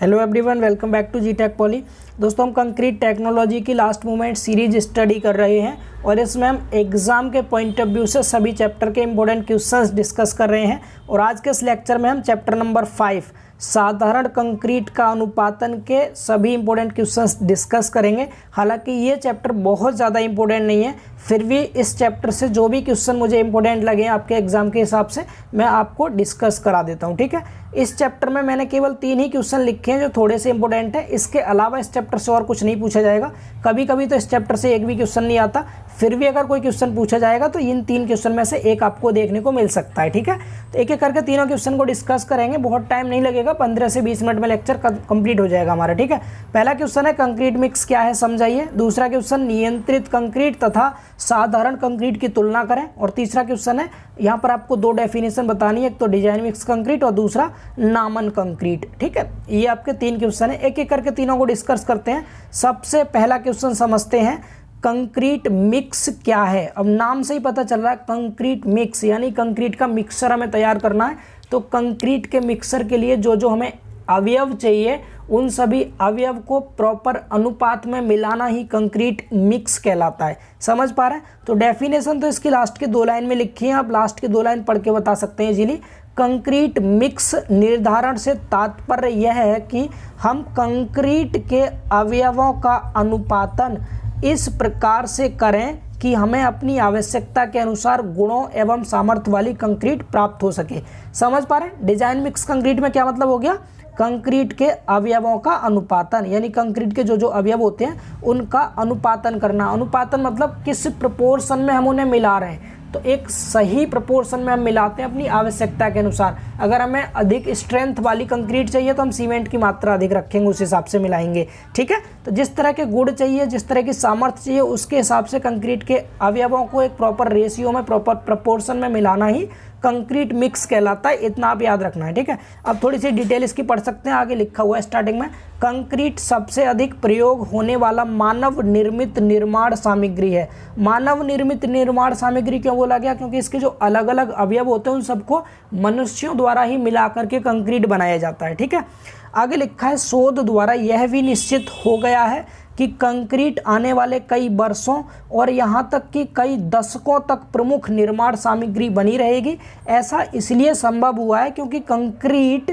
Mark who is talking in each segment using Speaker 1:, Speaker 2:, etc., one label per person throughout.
Speaker 1: Hello everyone, welcome back to G Tech Poly. दोस्तों, हम concrete technology की last movement series study कर रहे हैं और इसमें हम एग्जाम के पॉइंट ऑफ व्यू से सभी चैप्टर के इंपॉर्टेंट क्वेश्चंस डिस्कस कर रहे हैं। और आज के इस लेक्चर में हम चैप्टर नंबर 5 साधारण कंक्रीट का अनुपातन के सभी इंपॉर्टेंट क्वेश्चंस डिस्कस करेंगे। हालांकि ये चैप्टर बहुत ज़्यादा इंपॉर्टेंट नहीं है, फिर भी इस चैप्टर से जो भी क्वेश्चन मुझे इंपॉर्टेंट लगे आपके एग्जाम के हिसाब से मैं आपको डिस्कस करा देता हूँ। ठीक है, इस चैप्टर में मैंने केवल 3 ही क्वेश्चन लिखे हैं जो थोड़े से इंपॉर्टेंट है। इसके अलावा इस चैप्टर से और कुछ नहीं पूछा जाएगा। कभी कभी तो इस चैप्टर से एक भी क्वेश्चन नहीं आता, फिर भी अगर कोई क्वेश्चन पूछा जाएगा तो इन 3 क्वेश्चन में से एक आपको देखने को मिल सकता है। ठीक है, तो एक एक करके तीनों क्वेश्चन को डिस्कस करेंगे। बहुत टाइम नहीं लगेगा, 15 से 20 मिनट में लेक्चर कंप्लीट हो जाएगा हमारा। ठीक है, पहला क्वेश्चन है कंक्रीट मिक्स क्या है समझाइए। दूसरा क्वेश्चन नियंत्रित कंक्रीट तथा साधारण कंक्रीट की तुलना करें। और तीसरा क्वेश्चन है, यहाँ पर आपको 2 डेफिनेशन बतानी है, एक तो डिजाइन मिक्स कंक्रीट और दूसरा नामन कंक्रीट। ठीक है, ये आपके 3 क्वेश्चन है, एक एक करके तीनों को डिस्कस करते हैं। सबसे पहला क्वेश्चन समझते हैं, कंक्रीट मिक्स क्या है। अब नाम से ही पता चल रहा है कंक्रीट मिक्स, यानी कंक्रीट का मिक्सर हमें तैयार करना है। तो कंक्रीट के मिक्सर के लिए जो जो हमें अवयव चाहिए उन सभी अवयव को प्रॉपर अनुपात में मिलाना ही कंक्रीट मिक्स कहलाता है। समझ पा रहे हैं? तो डेफिनेशन तो इसकी लास्ट के 2 लाइन में लिखी है, आप लास्ट के 2 लाइन पढ़ के बता सकते हैं इजीली। कंक्रीट मिक्स निर्धारण से तात्पर्य यह है कि हम कंक्रीट के अवयवों का अनुपातन इस प्रकार से करें कि हमें अपनी आवश्यकता के अनुसार गुणों एवं सामर्थ्य वाली कंक्रीट प्राप्त हो सके। समझ पा रहे हैं? डिजाइन मिक्स कंक्रीट में क्या मतलब हो गया, कंक्रीट के अवयवों का अनुपातन, यानी कंक्रीट के जो जो अवयव होते हैं उनका अनुपातन करना। अनुपातन मतलब किस प्रोपोर्शन में हम उन्हें मिला रहे हैं, तो एक सही प्रोपोर्शन में हम मिलाते हैं अपनी आवश्यकता के अनुसार। अगर हमें अधिक स्ट्रेंथ वाली कंक्रीट चाहिए तो हम सीमेंट की मात्रा अधिक रखेंगे, उस हिसाब से मिलाएंगे। ठीक है, तो जिस तरह के गुण चाहिए, जिस तरह की सामर्थ्य चाहिए, उसके हिसाब से कंक्रीट के अवयवों को एक प्रॉपर रेशियो में, प्रॉपर प्रोपोर्शन में मिलाना ही कंक्रीट मिक्स कहलाता है। इतना आप याद रखना है। ठीक है, अब थोड़ी सी डिटेल इसकी पढ़ सकते हैं। आगे लिखा हुआ है स्टार्टिंग में, कंक्रीट सबसे अधिक प्रयोग होने वाला मानव निर्मित निर्माण सामग्री है। मानव निर्मित निर्माण सामग्री क्यों बोला गया? क्योंकि इसके जो अलग अलग अवयव होते हैं उन सबको मनुष्यों द्वारा ही मिला करके कंक्रीट बनाया जाता है। ठीक है, आगे लिखा है, शोध द्वारा यह भी निश्चित हो गया है कि कंक्रीट आने वाले कई वर्षों और यहाँ तक कि कई दशकों तक प्रमुख निर्माण सामग्री बनी रहेगी। ऐसा इसलिए संभव हुआ है क्योंकि कंक्रीट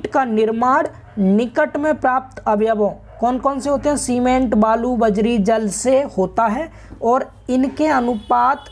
Speaker 1: का निर्माण निकट में प्राप्त अवयवों कौन कौन से होते हैं, सीमेंट, बालू, बजरी, जल से होता है और इनके अनुपात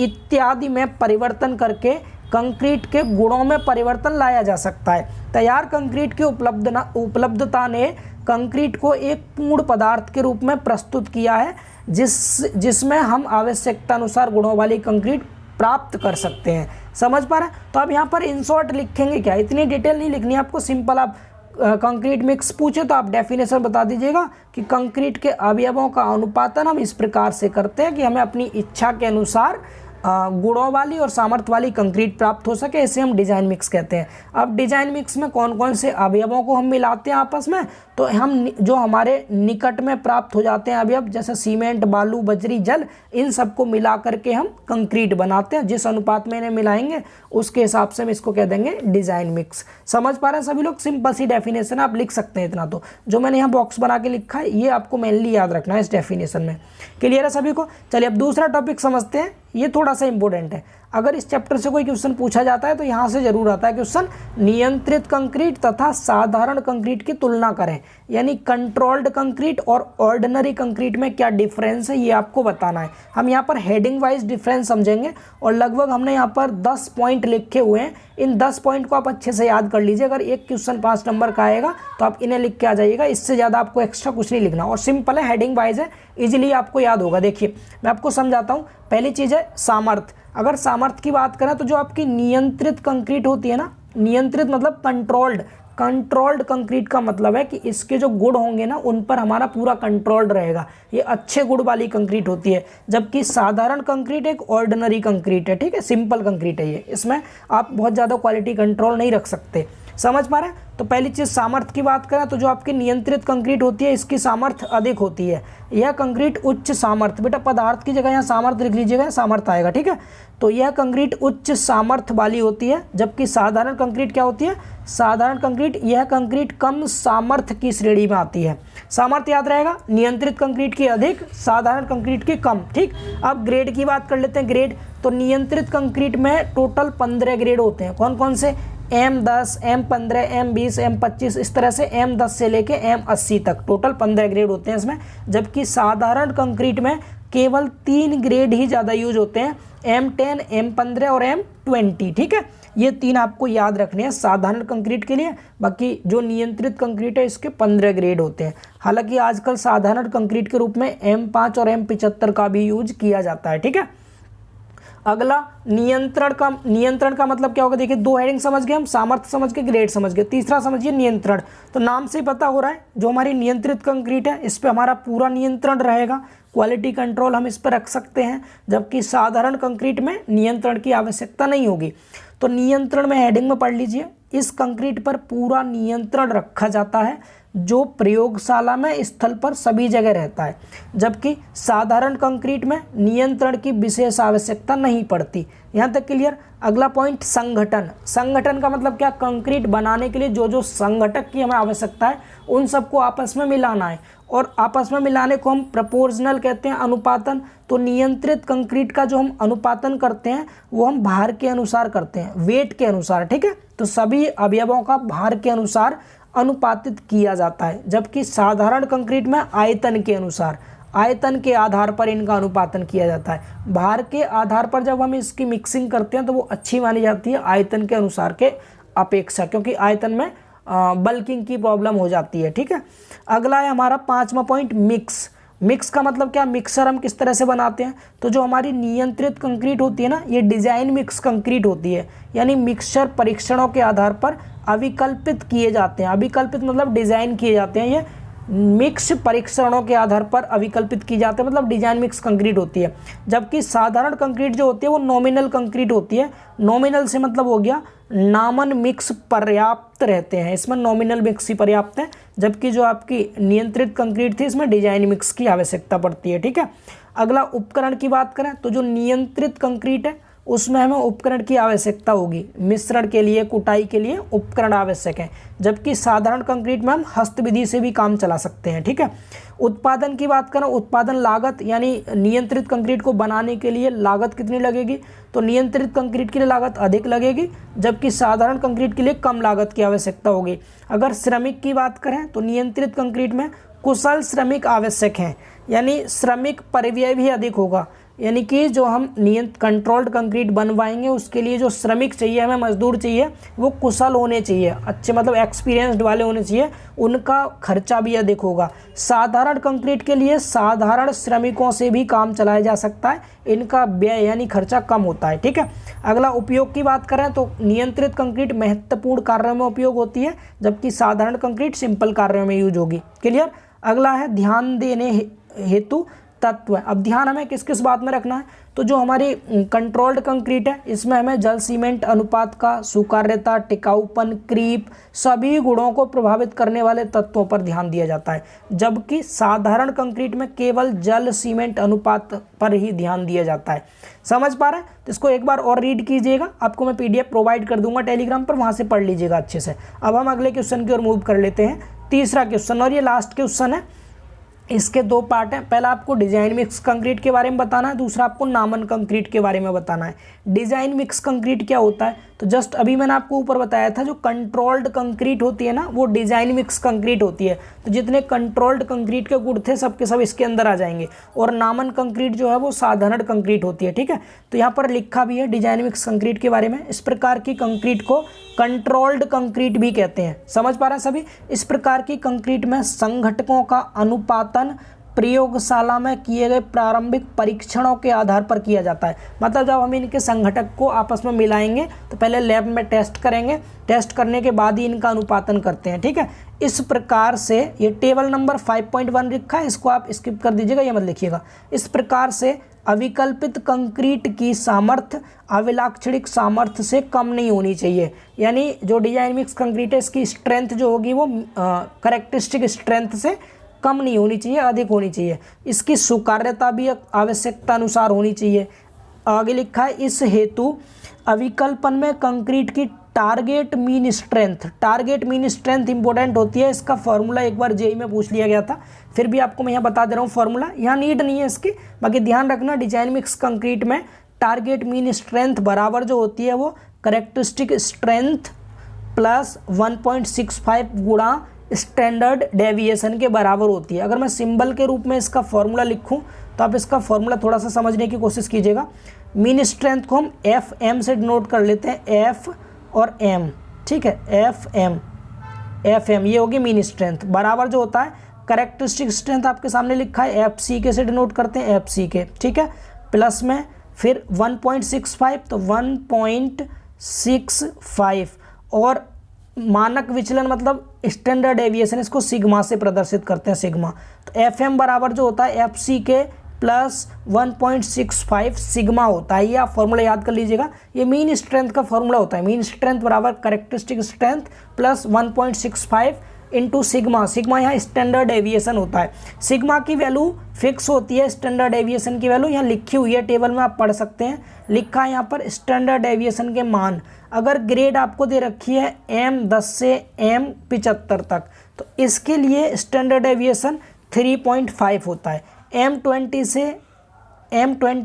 Speaker 1: इत्यादि में परिवर्तन करके कंक्रीट के गुणों में परिवर्तन लाया जा सकता है। तैयार कंक्रीट की उपलब्धता ने कंक्रीट को एक पूर्ण पदार्थ के रूप में प्रस्तुत किया है जिसमें हम आवश्यकता अनुसार गुणों वाली कंक्रीट प्राप्त कर सकते हैं। समझ पा रहे हैं? तो अब यहाँ पर इन शॉर्ट लिखेंगे क्या, इतनी डिटेल नहीं लिखनी आपको, सिंपल आप कंक्रीट मिक्स पूछे तो आप डेफिनेशन बता दीजिएगा कि कंक्रीट के अवयवों का अनुपातन हम इस प्रकार से करते हैं कि हमें अपनी इच्छा के अनुसार गुणों वाली और सामर्थ्य वाली कंक्रीट प्राप्त हो सके। इसे हम डिजाइन मिक्स कहते हैं। अब डिजाइन मिक्स में कौन कौन से अवयवों को हम मिलाते हैं आपस में, तो हम जो हमारे निकट में प्राप्त हो जाते हैं अवयव, जैसे सीमेंट, बालू, बजरी, जल, इन सबको मिला करके हम कंक्रीट बनाते हैं। जिस अनुपात में इन्हें मिलाएंगे उसके हिसाब से हम इसको कह देंगे डिजाइन मिक्स। समझ पा रहे हैं सभी लोग? सिंपल सी डेफिनेशन आप लिख सकते हैं। इतना तो जो मैंने यहाँ बॉक्स बना के लिखा है ये आपको मेनली याद रखना है इस डेफिनेशन में। क्लियर है सभी को? चलिए अब दूसरा टॉपिक समझते हैं, ये थोड़ा सा इंपॉर्टेंट है। अगर इस चैप्टर से कोई क्वेश्चन पूछा जाता है तो यहाँ से जरूर आता है क्वेश्चन, नियंत्रित कंक्रीट तथा साधारण कंक्रीट की तुलना करें। यानी कंट्रोल्ड कंक्रीट और ऑर्डिनरी कंक्रीट में क्या डिफरेंस है ये आपको बताना है। हम यहाँ पर हेडिंग वाइज डिफरेंस समझेंगे और लगभग हमने यहाँ पर 10 पॉइंट लिखे हुए हैं। इन 10 पॉइंट को आप अच्छे से याद कर लीजिए। अगर एक क्वेश्चन 5 नंबर का आएगा तो आप इन्हें लिख के आ जाइएगा, इससे ज़्यादा आपको एक्स्ट्रा कुछ नहीं लिखना और सिंपल है, हेडिंग वाइज है, इजीली आपको याद होगा। देखिए मैं आपको समझाता हूँ। पहली चीज़ है सामर्थ्य। अगर सामर्थ्य की बात करें तो जो आपकी नियंत्रित कंक्रीट होती है ना, नियंत्रित मतलब कंट्रोल्ड कंक्रीट का मतलब है कि इसके जो गुण होंगे ना उन पर हमारा पूरा कंट्रोल्ड रहेगा, ये अच्छे गुण वाली कंक्रीट होती है। जबकि साधारण कंक्रीट एक ऑर्डिनरी कंक्रीट है। ठीक है, सिंपल कंक्रीट है ये, इसमें आप बहुत ज़्यादा क्वालिटी कंट्रोल नहीं रख सकते। समझ पा रहे हैं। तो पहली चीज़ सामर्थ्य की बात करें तो जो आपकी नियंत्रित कंक्रीट होती है इसकी सामर्थ्य अधिक होती है। यह कंक्रीट उच्च सामर्थ्य, बेटा पदार्थ की जगह यहाँ सामर्थ्य लिख लीजिएगा, सामर्थ्य आएगा, ठीक है। तो यह कंक्रीट उच्च सामर्थ्य वाली होती है, जबकि साधारण कंक्रीट क्या होती है, साधारण कंक्रीट, यह कंक्रीट कम सामर्थ्य की श्रेणी में आती है। सामर्थ्य याद रहेगा, नियंत्रित कंक्रीट की अधिक, साधारण कंक्रीट की कम, ठीक। अब ग्रेड की बात कर लेते हैं। ग्रेड तो नियंत्रित कंक्रीट में टोटल 15 ग्रेड होते हैं। कौन कौन से, M10, M15, M20, M25, इस तरह से M10 से लेके M80 तक टोटल 15 ग्रेड होते हैं इसमें। जबकि साधारण कंक्रीट में केवल 3 ग्रेड ही ज़्यादा यूज होते हैं, M10, M15 और M20, ठीक है। ये 3 आपको याद रखने हैं साधारण कंक्रीट के लिए। बाकी जो नियंत्रित कंक्रीट है इसके 15 ग्रेड होते हैं। हालांकि आजकल साधारण कंक्रीट के रूप में M5 और M75 का भी यूज किया जाता है, ठीक है। अगला नियंत्रण का मतलब क्या होगा, देखिए 2 हेडिंग समझ गए हम, सामर्थ्य समझ गए, ग्रेड समझ गए। तीसरा समझिए नियंत्रण। तो नाम से पता हो रहा है जो हमारी नियंत्रित कंक्रीट है इस पे हमारा पूरा नियंत्रण रहेगा, क्वालिटी कंट्रोल हम इस पर रख सकते हैं। जबकि साधारण कंक्रीट में नियंत्रण की आवश्यकता नहीं होगी। तो नियंत्रण में हेडिंग में पढ़ लीजिए, इस कंक्रीट पर पूरा नियंत्रण रखा जाता है जो प्रयोगशाला में, स्थल पर सभी जगह रहता है। जबकि साधारण कंक्रीट में नियंत्रण की विशेष आवश्यकता नहीं पड़ती। यहाँ तक क्लियर। अगला पॉइंट संगठन। संगठन का मतलब क्या, कंक्रीट बनाने के लिए जो जो संगठक की हमें आवश्यकता है उन सबको आपस में मिलाना है, और आपस में मिलाने को हम प्रोपोर्शनल कहते हैं, अनुपातन। तो नियंत्रित कंक्रीट का जो हम अनुपातन करते हैं वो हम भार के अनुसार करते हैं, वेट के अनुसार, ठीक है। तो सभी अवयवों का भार के अनुसार अनुपातित किया जाता है। जबकि साधारण कंक्रीट में आयतन के अनुसार, आयतन के आधार पर इनका अनुपातन किया जाता है। भार के आधार पर जब हम इसकी मिक्सिंग करते हैं तो वो अच्छी मानी जाती है आयतन के अनुसार के अपेक्षा, क्योंकि आयतन में बल्किंग की प्रॉब्लम हो जाती है, ठीक है। अगला है हमारा 5वां पॉइंट, मिक्स। मिक्स का मतलब क्या, मिक्सर हम किस तरह से बनाते हैं। तो जो हमारी नियंत्रित कंक्रीट होती है ना, ये डिजाइन मिक्स कंक्रीट होती है, यानी मिक्सचर परीक्षणों के आधार पर अविकल्पित किए जाते हैं। अविकल्पित मतलब डिजाइन किए जाते हैं, ये मिक्स परीक्षणों के आधार पर अविकल्पित की जाते हैं, मतलब डिजाइन मिक्स कंक्रीट होती है। जबकि साधारण कंक्रीट जो होती है वो नॉमिनल कंक्रीट होती है। नॉमिनल से मतलब हो गया नामन मिक्स पर्याप्त रहते हैं, इसमें नॉमिनल मिक्स ही पर्याप्त है। जबकि जो आपकी नियंत्रित कंक्रीट थी इसमें डिजाइन मिक्स की आवश्यकता पड़ती है, ठीक है। अगला उपकरण की बात करें तो जो नियंत्रित कंक्रीट है उसमें हमें उपकरण की आवश्यकता होगी, मिश्रण के लिए, कुटाई के लिए उपकरण आवश्यक है। जबकि साधारण कंक्रीट में हम हस्तविधि से भी काम चला सकते हैं, ठीक है। उत्पादन की बात करें, उत्पादन लागत, यानी नियंत्रित कंक्रीट को बनाने के लिए लागत कितनी लगेगी, तो नियंत्रित कंक्रीट के लिए लागत अधिक लगेगी, जबकि साधारण कंक्रीट के लिए कम लागत की आवश्यकता होगी। अगर श्रमिक की बात करें तो नियंत्रित कंक्रीट में कुशल श्रमिक आवश्यक हैं, यानी श्रमिक परिव्यय भी अधिक होगा। यानी कि जो हम कंट्रोल्ड कंक्रीट बनवाएंगे उसके लिए जो श्रमिक चाहिए, हमें मजदूर चाहिए, वो कुशल होने चाहिए, अच्छे मतलब एक्सपीरियंस्ड वाले होने चाहिए, उनका खर्चा भी अधिक होगा। साधारण कंक्रीट के लिए साधारण श्रमिकों से भी काम चलाया जा सकता है, इनका व्यय यानी खर्चा कम होता है, ठीक है। अगला उपयोग की बात करें तो नियंत्रित कंक्रीट महत्वपूर्ण कार्यों में उपयोग होती है, जबकि साधारण कंक्रीट सिंपल कार्यों में यूज होगी। क्लियर। अगला है ध्यान देने हेतु तत्व। अब ध्यान हमें किस किस बात में रखना है, तो जो हमारी कंट्रोल्ड कंक्रीट है इसमें हमें जल सीमेंट अनुपात का, स्वीकार्यता, टिकाऊपन, क्रीप, सभी गुणों को प्रभावित करने वाले तत्वों पर ध्यान दिया जाता है। जबकि साधारण कंक्रीट में केवल जल सीमेंट अनुपात पर ही ध्यान दिया जाता है। समझ पा रहे हैं, तो इसको एक बार और रीड कीजिएगा, आपको मैं PDF प्रोवाइड कर दूंगा टेलीग्राम पर, वहाँ से पढ़ लीजिएगा अच्छे से। अब हम अगले क्वेश्चन की ओर मूव कर लेते हैं, तीसरा क्वेश्चन, और ये लास्ट क्वेश्चन है। इसके 2 पार्ट हैं, पहला आपको डिजाइन मिक्स कंक्रीट के बारे में बताना है, दूसरा आपको नामन कंक्रीट के बारे में बताना है। डिजाइन मिक्स कंक्रीट क्या होता है, तो जस्ट अभी मैंने आपको ऊपर बताया था, जो कंट्रोल्ड कंक्रीट होती है ना वो डिजाइन मिक्स कंक्रीट होती है। तो जितने कंट्रोल्ड कंक्रीट के गुण थे सब के सब इसके अंदर आ जाएंगे, और नामन कंक्रीट जो है वो साधारण कंक्रीट होती है, ठीक है। तो यहाँ पर लिखा भी है डिजाइन मिक्स कंक्रीट के बारे में, इस प्रकार की कंक्रीट को कंट्रोल्ड कंक्रीट भी कहते हैं। समझ पा रहे हैं सभी। इस प्रकार की कंक्रीट में संघटकों का अनुपातन प्रयोगशाला में किए गए प्रारंभिक परीक्षणों के आधार पर किया जाता है। मतलब जब हम इनके संघटक को आपस में मिलाएंगे तो पहले लैब में टेस्ट करेंगे, टेस्ट करने के बाद ही इनका अनुपातन करते हैं, ठीक है। इस प्रकार से ये टेबल नंबर 5.1 लिखा है, इसको आप स्किप कर दीजिएगा, ये मत लिखिएगा। इस प्रकार से अविकल्पित कंक्रीट की सामर्थ्य अभिलाक्षणिक सामर्थ्य से कम नहीं होनी चाहिए, यानी जो डिजाइन मिक्स कंक्रीट है इसकी स्ट्रेंथ जो होगी वो करेक्टरिस्टिक स्ट्रेंथ से कम नहीं होनी चाहिए, अधिक होनी चाहिए। इसकी स्वीकार्यता भी आवश्यकता अनुसार होनी चाहिए। आगे लिखा है इस हेतु अविकल्पन में कंक्रीट की टारगेट मीन स्ट्रेंथ इंपॉर्टेंट होती है। इसका फॉर्मूला एक बार जेई में पूछ लिया गया था, फिर भी आपको मैं यहाँ बता दे रहा हूँ फॉर्मूला, यहाँ नीड नहीं है इसकी। बाकी ध्यान रखना डिजाइन मिक्स कंक्रीट में टारगेट मीन स्ट्रेंथ बराबर जो होती है वो करेक्टरिस्टिक स्ट्रेंथ प्लस 1.65 गुणा स्टैंडर्ड डेविएशन के बराबर होती है। अगर मैं सिंबल के रूप में इसका फॉर्मूला लिखूं तो आप इसका फॉर्मूला थोड़ा सा समझने की कोशिश कीजिएगा। मीन स्ट्रेंथ को हम एफ एम से डिनोट कर लेते हैं, एफ और एम, ठीक है, एफ एम ये होगी मीन स्ट्रेंथ, बराबर जो होता है करेक्टरिस्टिक स्ट्रेंथ आपके सामने लिखा है एफ सी के से डिनोट करते हैं, एफ सी के, ठीक है, प्लस में फिर 1.65 तो 1.65 और मानक विचलन मतलब स्टैंडर्ड डेविएशन, इसको सिग्मा से प्रदर्शित करते हैं, सिग्मा। तो एफ एम बराबर जो होता है एफ सी के प्लस 1.65 सिग्मा होता है। ये आप फॉर्मूला याद कर लीजिएगा, ये मीन स्ट्रेंथ का फॉर्मूला होता है। मीन स्ट्रेंथ बराबर characteristic strength plus 1.65 into sigma, sigma यहाँ स्टैंडर्ड डेविएशन होता है। सिग्मा की वैल्यू फिक्स होती है, स्टैंडर्ड डेविएशन की वैल्यू यहाँ लिखी हुई है टेबल में, आप पढ़ सकते हैं। लिखा है यहाँ पर स्टैंडर्ड डेविएशन के मान। अगर ग्रेड आपको दे रखी है M10 से M75 तक, तो इसके लिए स्टैंडर्ड डेविएशन 3.5 होता है। M20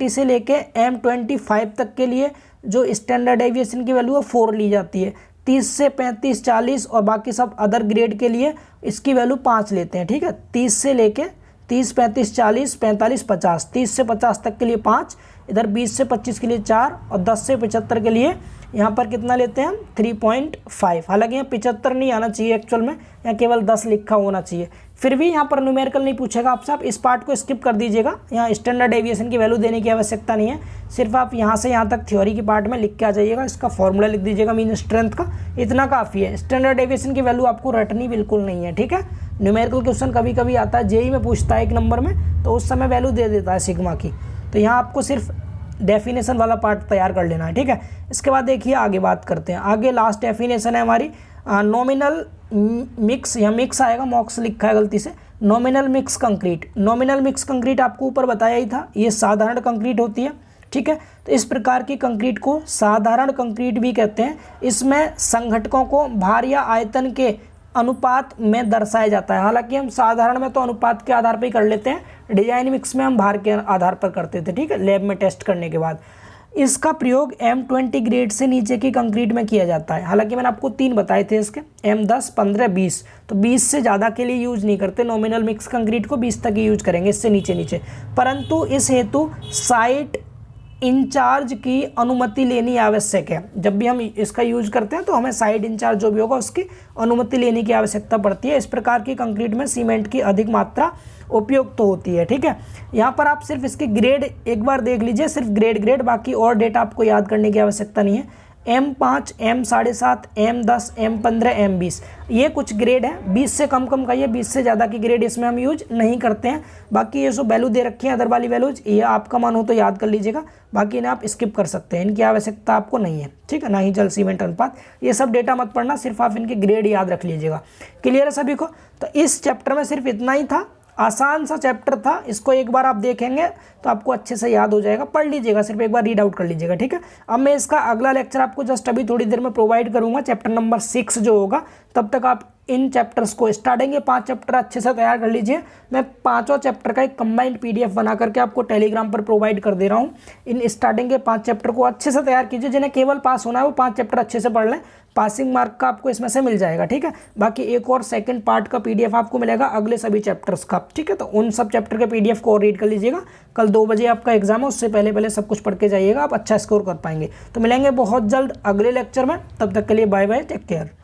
Speaker 1: से लेके M25 तक के लिए जो स्टैंडर्ड डेविएशन की वैल्यू है 4 ली जाती है। 30 से 35, 40 और बाकी सब अदर ग्रेड के लिए इसकी वैल्यू 5 लेते हैं, ठीक है। 30 से लेके 30, 35, 40, 45, 50, 30 से 50 तक के लिए 5, इधर 20 से 25 के लिए 4 और 10 से 75 के लिए यहाँ पर कितना लेते हैं हम 3.5। हालांकि यहाँ 75 नहीं आना चाहिए एक्चुअल में, यहाँ केवल 10 लिखा होना चाहिए। फिर भी यहाँ पर न्यूमेरिकल नहीं पूछेगा आपसे, आप इस पार्ट को स्किप कर दीजिएगा। यहाँ स्टैंडर्ड डेविएशन की वैल्यू देने की आवश्यकता नहीं है, सिर्फ आप यहाँ से यहाँ तक थ्योरी की पार्ट में लिख के आ जाइएगा। इसका फॉर्मूला लिख दीजिएगा मीन स्ट्रेंथ का, इतना काफ़ी है। स्टैंडर्ड डेविएशन की वैल्यू आपको रटनी बिल्कुल नहीं है, ठीक है। न्यूमेरिकल क्वेश्चन कभी कभी आता है, जेई में पूछता है 1 नंबर में, तो उस समय वैल्यू दे देता है सिग्मा की। तो यहाँ आपको सिर्फ डेफिनेशन वाला पार्ट तैयार कर लेना है, ठीक है। इसके बाद देखिए आगे बात करते हैं। आगे लास्ट डेफिनेशन है हमारी नॉमिनल मिक्स, या मिक्स आएगा, मॉक्स लिखा है गलती से, nominal mix concrete. Nominal mix concrete आपको ऊपर बताया ही था, ये साधारण कंक्रीट होती है, ठीक है। तो इस प्रकार की कंक्रीट को साधारण कंक्रीट भी कहते हैं। इसमें संघटकों को भार या आयतन के अनुपात में दर्शाया जाता है। हालांकि हम साधारण में तो अनुपात के आधार पर ही कर लेते हैं, डिजाइन मिक्स में हम भार के आधार पर करते थे, ठीक है, लैब में टेस्ट करने के बाद। इसका प्रयोग M20 ग्रेड से नीचे की कंक्रीट में किया जाता है। हालांकि मैंने आपको 3 बताए थे इसके, M10, 15, 20, तो 20 से ज़्यादा के लिए यूज नहीं करते। नॉमिनल मिक्स कंक्रीट को 20 तक ही यूज करेंगे, इससे नीचे। परंतु इस हेतु साइट इंचार्ज की अनुमति लेनी आवश्यक है। जब भी हम इसका यूज करते हैं तो हमें साइट इंचार्ज जो भी होगा उसकी अनुमति लेने की आवश्यकता पड़ती है। इस प्रकार की कंक्रीट में सीमेंट की अधिक मात्रा उपयुक्त तो होती है, ठीक है। यहाँ पर आप सिर्फ इसके ग्रेड एक बार देख लीजिए, सिर्फ ग्रेड, बाकी और डेटा आपको याद करने की आवश्यकता नहीं है। M5, M7.5, M10, M15, M20 ये कुछ ग्रेड है। 20 से कम का ये, 20 से ज़्यादा की ग्रेड इसमें हम यूज नहीं करते हैं। बाकी ये जो वैल्यू दे रखी है अदर वाली वैल्यूज, ये आपका मन हो तो याद कर लीजिएगा, बाकी इन्हें आप स्किप कर सकते हैं, इनकी आवश्यकता आपको नहीं है, ठीक है। ना ही जल सीमेंट अनुपात, ये सब डेटा मत पढ़ना, सिर्फ आप इनके ग्रेड याद रख लीजिएगा। क्लियर है सभी को? तो इस चैप्टर में सिर्फ इतना ही था, आसान सा चैप्टर था। इसको एक बार आप देखेंगे तो आपको अच्छे से याद हो जाएगा, पढ़ लीजिएगा, सिर्फ एक बार रीड आउट कर लीजिएगा, ठीक है। अब मैं इसका अगला लेक्चर आपको जस्ट अभी थोड़ी देर में प्रोवाइड करूंगा, चैप्टर नंबर 6 जो होगा। तब तक आप इन चैप्टर्स को स्टार्टिंग के 5 चैप्टर अच्छे से तैयार कर लीजिए। मैं 5वां चैप्टर का एक कंबाइंड PDF बना करके आपको टेलीग्राम पर प्रोवाइड कर दे रहा हूँ। इन स्टार्टिंग के 5 चैप्टर को अच्छे से तैयार कीजिए। जिन्हें केवल पास होना है वो 5 चैप्टर अच्छे से पढ़ लें, पासिंग मार्क का आपको इसमें से मिल जाएगा, ठीक है। बाकी एक और सेकंड पार्ट का PDF आपको मिलेगा अगले सभी चैप्टर्स का, ठीक है। तो उन सब चैप्टर के PDF को और रीड कर लीजिएगा। कल 2 बजे आपका एग्जाम है, उससे पहले सब कुछ पढ़ के जाइएगा, आप अच्छा स्कोर कर पाएंगे। तो मिलेंगे बहुत जल्द अगले लेक्चर में, तब तक के लिए बाय बाय, टेक केयर।